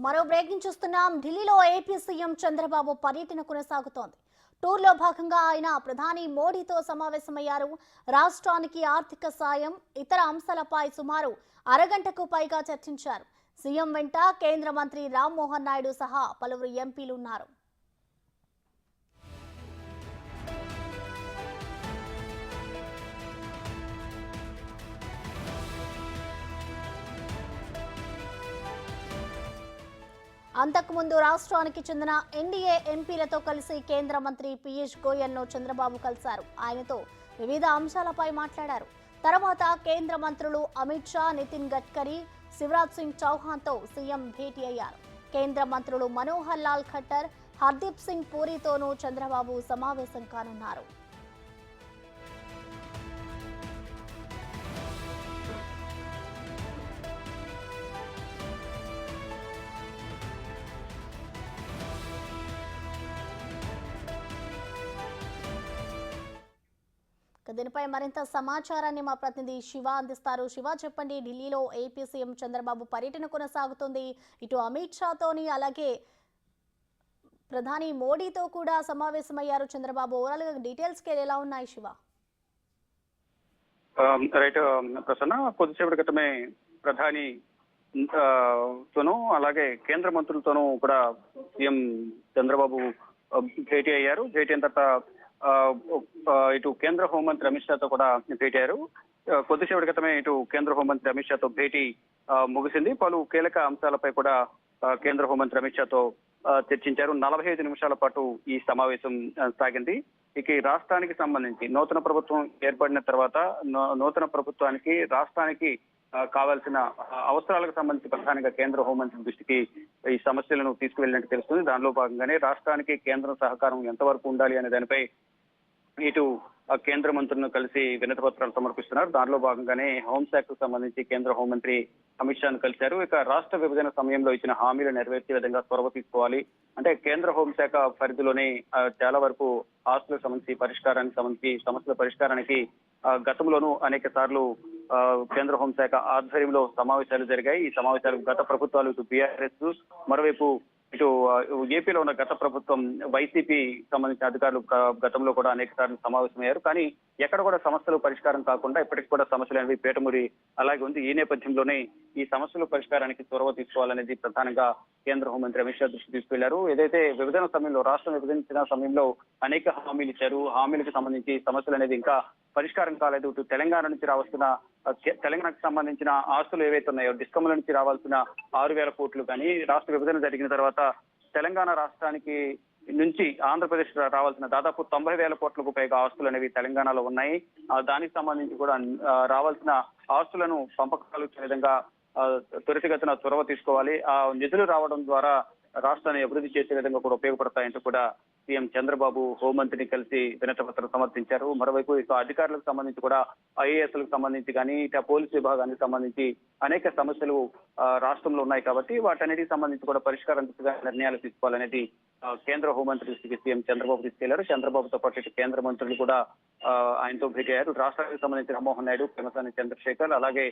మరో బ్రేకింగ్ చూస్తున్నాం. ఢిల్లీలో ఏపీ సీఎం చంద్రబాబు పర్యటన కొనసాగుతోంది. టూర్లో భాగంగా ఆయన ప్రధాని మోడీతో సమావేశమయ్యారు. రాష్ట్రానికి ఆర్థిక సాయం, ఇతర అంశాలపై సుమారు అరగంటకు పైగా చర్చించారు. సీఎం వెంట కేంద్ర మంత్రి రామ్మోహన్ నాయుడు సహా పలువురు ఎంపీలు ఉన్నారు. అంతకుముందు రాష్ట్రానికి చెందిన ఎన్డీఏ ఎంపీలతో కలిసి కేంద్ర మంత్రి పీయూష్ గోయల్ను చంద్రబాబు కలిశారు. ఆయనతో వివిధ అంశాలపై మాట్లాడారు. తర్వాత కేంద్ర మంత్రులు అమిత్ షా, నితిన్ గడ్కరీ, శివరాజ్ సింగ్ చౌహాన్తో సీఎం భేటీ అయ్యారు. కేంద్ర మంత్రులు మనోహర్ లాల్ ఖట్టర్, హర్దీప్ సింగ్ పూరితోనూ చంద్రబాబు సమావేశం కానున్నారు. దీనిపై మరింత సమాచారాన్ని మా ప్రతినిధి శివ అందిస్తారు. శివ, చెప్పండి, ఢిల్లీలో ఏపీ సీఎం చంద్రబాబు పర్యటన కొనసాగుతుంది. ఇటు అమిత్ షాతోని, అలాగే ప్రధాని మోడీతో కూడా సమావేశమయ్యారు చంద్రబాబు. ఓవరాల్ గా డీటెయిల్స్ ఎలా ఉన్నాయి శివ? రైట్ ప్రసన్న, కొద్దిసేపటి క్రితమే ప్రధాని తోనూ అలాగే కేంద్ర మంత్రులతోనూ కూడా సీఎం చంద్రబాబు భేటీ అయ్యారు. భేటీ అయిన తర్వాత ఇటు కేంద్ర హోంమంత్రి అమిత్ షాతో కూడా భేటీ అయ్యారు. కొద్దిసేపటి క్రితమే ఇటు కేంద్ర హోంమంత్రి అమిత్ షాతో భేటీ ముగిసింది. పలు కీలక అంశాలపై కూడా కేంద్ర హోంమంత్రి అమిత్ షాతో చర్చించారు. 45 నిమిషాల పాటు ఈ సమావేశం సాగింది. ఇక రాష్ట్రానికి సంబంధించి నూతన ప్రభుత్వం ఏర్పడిన తర్వాత నూతన ప్రభుత్వానికి రాష్ట్రానికి కావాల్సిన అవసరాలకు సంబంధించి ప్రధానంగా కేంద్ర హోంమంత్రి దృష్టికి ఈ సమస్యలను తీసుకువెళ్ళినట్టు తెలుస్తుంది. దానిలో భాగంగానే రాష్ట్రానికి కేంద్రం సహకారం ఎంతవరకు ఉండాలి అనే దానిపై ఇటు కేంద్ర మంత్రులను కలిసి వినతి పత్రాలు సమర్పిస్తున్నారు. దానిలో భాగంగానే హోంశాఖకు సంబంధించి కేంద్ర హోంమంత్రి అమిత్ షాను కలిశారు. ఇక రాష్ట్ర విభజన సమయంలో ఇచ్చిన హామీలు నెరవేర్చే విధంగా చొరవ తీసుకోవాలి. అంటే కేంద్ర హోంశాఖ పరిధిలోనే చాలా వరకు ఆస్తులకు సంబంధించి పరిష్కారానికి సంబంధించి సమస్యల పరిష్కారానికి గతంలోనూ అనేక సార్లు కేంద్ర హోంశాఖ ఆధ్వర్యంలో సమావేశాలు జరిగాయి. ఈ సమావేశాలు గత ప్రభుత్వాలు ఇటు బీఆర్ఎస్, మరోవైపు ఇటు ఏపీలో ఉన్న గత ప్రభుత్వం వైసీపీ సంబంధించిన అధికారులు గతంలో కూడా అనేక సార్లు సమావేశమయ్యారు. కానీ ఎక్కడ కూడా సమస్యలు పరిష్కారం కాకుండా ఇప్పటికి కూడా సమస్యలు అనేవి పేటముడి అలాగే ఉంది. ఈ నేపథ్యంలోనే ఈ సమస్యల పరిష్కారానికి చొరవ తీసుకోవాలనేది ప్రధానంగా కేంద్ర హోంమంత్రి అమిత్ షా దృష్టి తీసుకెళ్లారు. ఏదైతే విభజన సమయంలో రాష్ట్రం విభజించిన సమయంలో అనేక హామీలు ఇచ్చారు. హామీలకు సంబంధించి సమస్యలు అనేది ఇంకా పరిష్కారం కాలేదు. ఇటు తెలంగాణ నుంచి రావాల్సిన తెలంగాణకు సంబంధించిన ఆస్తులు ఏవైతే ఉన్నాయో డిస్కమ్ల నుంచి రావాల్సిన 6,000 కోట్లు కానీ రాష్ట్ర విభజన జరిగిన తర్వాత తెలంగాణ రాష్ట్రానికి నుంచి ఆంధ్రప్రదేశ్ రావాల్సిన దాదాపు 90,000 కోట్లకు పైగా ఆస్తులు అనేవి తెలంగాణలో ఉన్నాయి. దానికి సంబంధించి కూడా రావాల్సిన ఆస్తులను పంపకాలు ఇచ్చే విధంగా త్వరితగతిన చొరవ తీసుకోవాలి. ఆ నిధులు రావడం ద్వారా రాష్ట్రాన్ని అభివృద్ధి చేసే విధంగా కూడా ఉపయోగపడతాయంటూ కూడా సీఎం చంద్రబాబు హోంమంత్రిని కలిసి వినతి పత్రం సమర్పించారు. మరోవైపు ఇక అధికారులకు సంబంధించి కూడా ఐఏఎస్లకు సంబంధించి కానీ ఇక పోలీసు విభాగానికి సంబంధించి అనేక సమస్యలు రాష్ట్రంలో ఉన్నాయి కాబట్టి వాటన్నిటికి సంబంధించి కూడా పరిష్కారం దిశగా నిర్ణయాలు తీసుకోవాలనేది కేంద్ర హోంమంత్రి దృష్టికి సీఎం చంద్రబాబు తీసుకెళ్లారు. చంద్రబాబుతో పాటు ఇటు కేంద్ర మంత్రులు కూడా ఆయనతో భేటీ అయ్యారు. రాష్ట్రానికి సంబంధించి రామ్మోహన్ నాయుడు, పెమ్మసాని చంద్రశేఖర్, అలాగే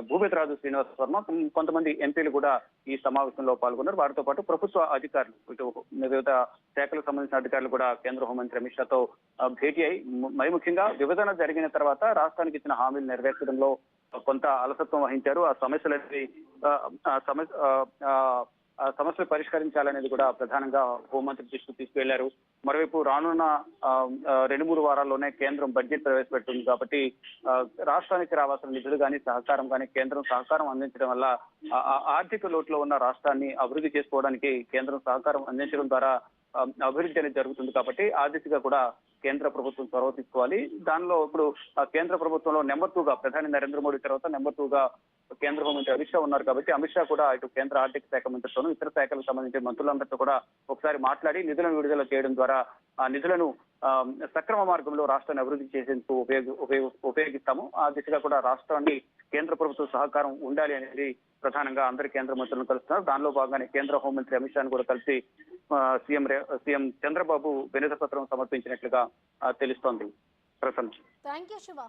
భూపతిరాజు శ్రీనివాస వర్మ, కొంతమంది ఎంపీలు కూడా ఈ సమావేశంలో పాల్గొన్నారు. వారితో పాటు ప్రభుత్వ అధికారులు ఇటు వివిధ శాఖలకు సంబంధించిన అధికారులు కూడా కేంద్ర హోంమంత్రి అమిత్ షాతో భేటీ అయి మరి ముఖ్యంగా విభజన జరిగిన తర్వాత రాష్ట్రానికి ఇచ్చిన హామీలు నెరవేర్చడంలో కొంత అలసత్వం వహించారు. ఆ సమస్యలు పరిష్కరించాలనేది కూడా ప్రధానంగా హోంమంత్రి దృష్టికి తీసుకువెళ్లారు. మరోవైపు రానున్న 2-3 వారాల్లోనే కేంద్రం బడ్జెట్ ప్రవేశపెట్టింది కాబట్టి రాష్ట్రానికి రావాల్సిన నిధులు కానీ సహకారం కానీ కేంద్రం సహకారం అందించడం వల్ల ఆర్థిక లోటులో ఉన్న రాష్ట్రాన్ని అభివృద్ధి చేసుకోవడానికి కేంద్రం సహకారం అందించడం ద్వారా అభివృద్ధి అనేది జరుగుతుంది. కాబట్టి ఆ దిశగా కూడా కేంద్ర ప్రభుత్వం చొరవ తీసుకోవాలి. దానిలో ఇప్పుడు కేంద్ర ప్రభుత్వంలో నెంబర్ 2గా ప్రధాని నరేంద్ర మోడీ తర్వాత నెంబర్ 2గా కేంద్ర హోంమంత్రి అమిత్ షా ఉన్నారు కాబట్టి అమిత్ షా కూడా ఇటు కేంద్ర ఆర్థిక శాఖ మంత్రితోనూ ఇతర శాఖలకు సంబంధించిన మంత్రులందరితో కూడా ఒకసారి మాట్లాడి నిధులను విడుదల చేయడం ద్వారా ఆ నిధులను సక్రమ మార్గంలో రాష్ట్రాన్ని అభివృద్ధి చేసేందుకు ఉపయోగిస్తాము. ఆ దిశగా కూడా రాష్ట్రాన్ని కేంద్ర ప్రభుత్వ సహకారం ఉండాలి అనేది ప్రధానంగా అందరి కేంద్ర మంత్రులను కలుస్తున్నారు. దానిలో భాగంగానే కేంద్ర హోంమంత్రి అమిత్ షాను కూడా కలిసి సీఎం చంద్రబాబు వినతి పత్రం సమర్పించినట్లుగా తెలుస్తోంది. ప్రసన్న. థాంక్యూ శివ.